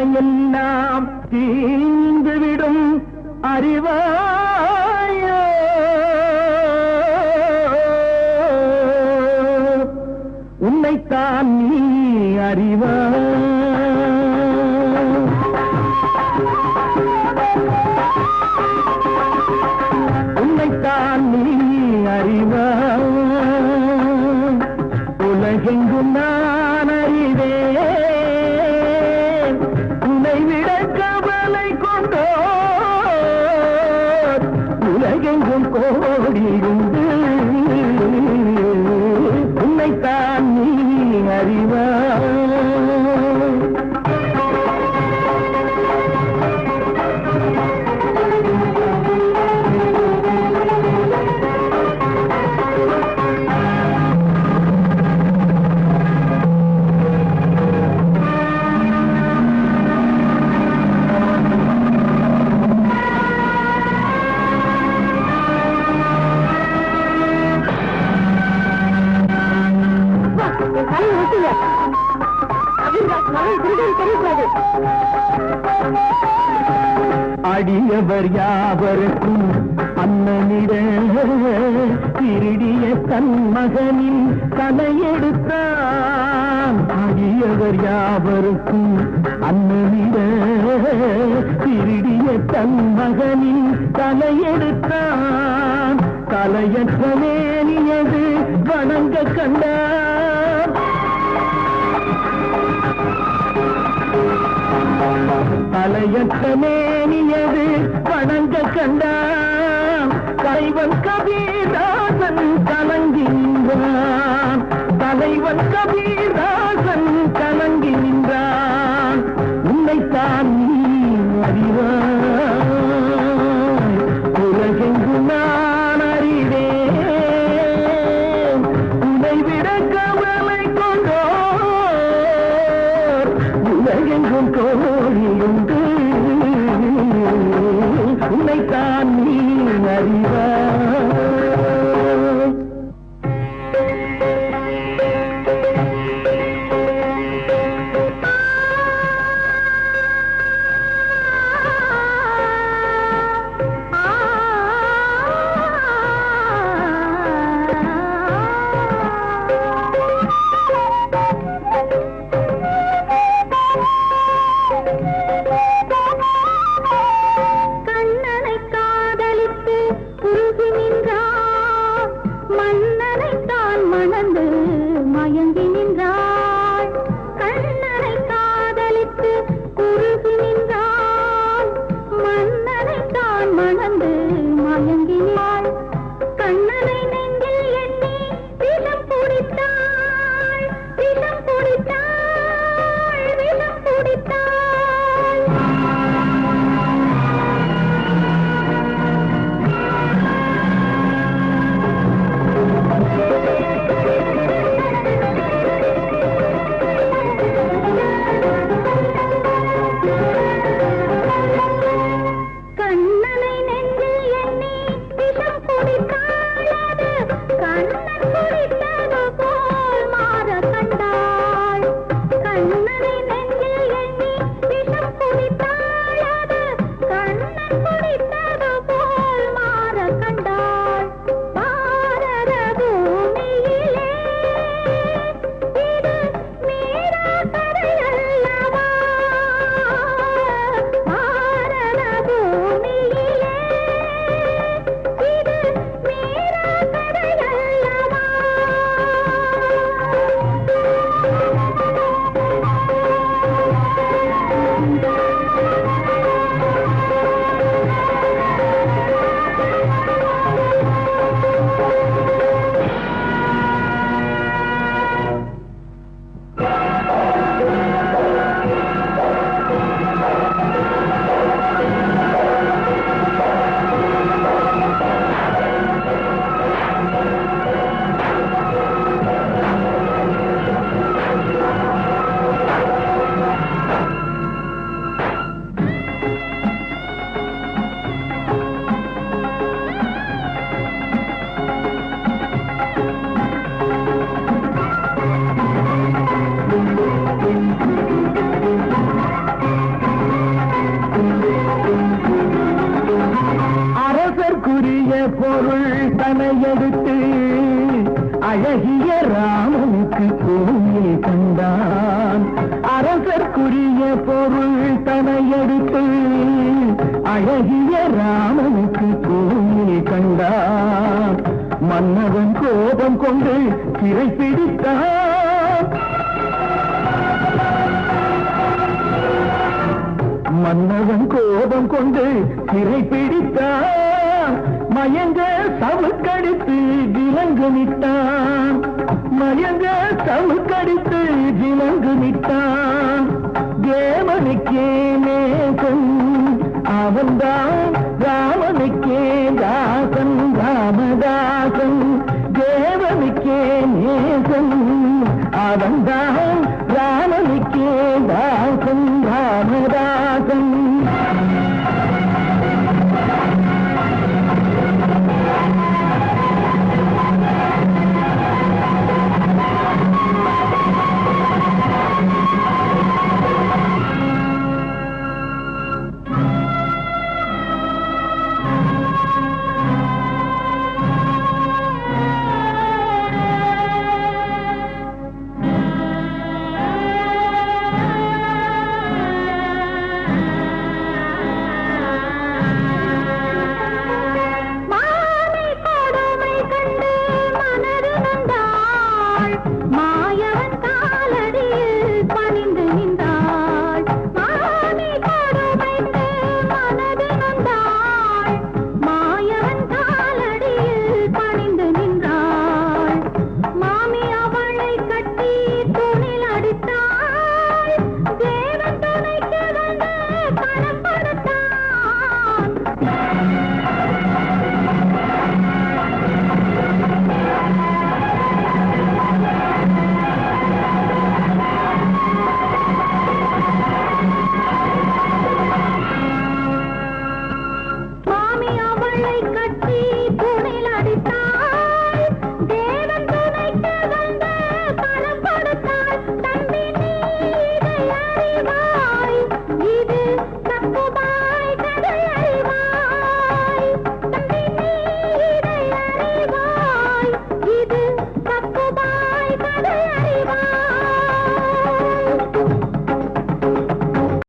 வினையெல்லாம் தீர்ந்துவிடும் அறிவாயோ உன்னைத்தான் நீ அறிவாய் உன்னைத்தான் நீ அறிவாய் உலகெங்கும் நான் அறிவேன் உன்னை விட கவலை கொண்டோ உலகெங்கும் கோடியுண்டு உன்னைத்தான் நீ அறிவாய் அடியவர் யாவருக்கும் அண்ணனிட திருடிய தன் மகனின் தலையெடுத்தான் அடியவர் யாவருக்கும் அண்ணனிட திருடிய தன் மகனின் தலையெடுத்தான் தலையற்ற மேனியது வணங்க கண்டார் தலையற்ற மேனியது வணங்க கண்டான் தலைவன் கபீர்தாசன் கலங்கி நின்றான் தலைவன் கபீர்தாசன் கலங்கி நின்றான் உன்னைத்தான் நீ அறிவாய் உலகெங்கு நான் அறிவேன் உன்னை விட கவலை கொண்டோர் உலகெங்கும் கோழியுண்டு உன்னைத்தான் நீ அறிவாய் கண்ணனை காதலித்து அரசர்க்குரிய பொருள் தனை எடுத்து அழகிய ராமனுக்கு கோயில் கண்டான். அரசர்க்குரிய பொருள் தனை எடுத்து அழகிய ராமனுக்கு கோயில் கண்டான். மன்னவன் கோபம் கொண்டு சிறை பிடித்தான். மன்னவன் கோபம் கொண்டு சிறை பிடித்தான். மயங்க சவுக்கடித்து விலங்கு விட்டான். மயங்க சவுக்கடித்து விலங்கு விட்டான். தேவனுக்கே நேசன் அவன்தான் ராமனுக்கே